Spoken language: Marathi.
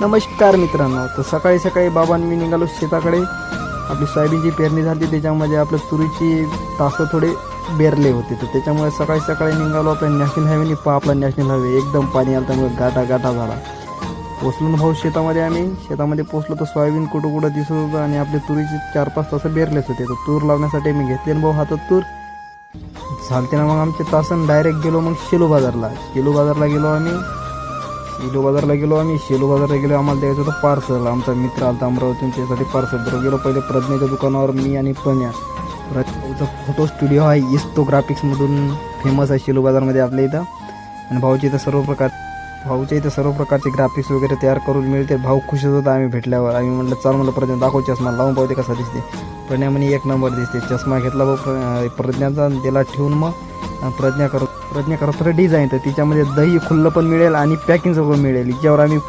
नमस्कार मित्रांनो. तर सकाळी सकाळी बाबांनी मी निघालो शेताकडे. आपली सोयाबीनची पेरणी झाली, त्याच्यामध्ये आपलं तुरीची तासं थोडे बेरले होते, तर त्याच्यामुळे सकाळी सकाळी निघालो. आपण नॅशनल हायवेने आपला नॅशनल हायवे एकदम पाणी आलं, त्यामुळे गाठा झाला. पोचलो ना भाऊ शेतामध्ये. आम्ही शेतामध्ये पोचलो तर सोयाबीन कुठं कुठं दिसत होतं आणि आपले तुरीची 4-5 तासं बेरलेच होते. तर तूर लावण्यासाठी मी घेतले ना भाऊ हातात तूर. चालते ना मग आमचे तासन डायरेक्ट गेलो मग शेलू बाजारला गेलो आम्ही. शेलू बाजारला गेलो. आम्हाला द्यायचं होतं पार्सल. आमचा मित्र आला अमरावतीतून, त्यासाठी पार्सल बरोबर गेलो. पहिले प्रज्ञेच्या दुकानावर मी आणि प्रज्ञा. भाऊचा फोटो स्टुडिओ आहे इस्तोग्राफिक्समधून फेमस आहे शेलू बाजारमध्ये आपल्या इथं. आणि भाऊच्या इथं सर्व प्रकारचे ग्राफिक्स वगैरे तयार करून मिळते. भाऊ खुशच होता आम्ही भेटल्यावर. आम्ही म्हटलं चल म्हणलं प्रज्ञा दाखव चष्मा लावून पाहते कसा दिसते. प्रज्ञा म्हणे 1 नंबर दिसते. चष्मा घेतला भाऊ प्रज्ञाचा, त्याला ठेवून मग प्रज्ञा करत डिझाईन. तर तिच्यामध्ये दही खुल्लं पण मिळेल आणि पॅकिंग सगळं मिळेल. हिच्यावर आम्ही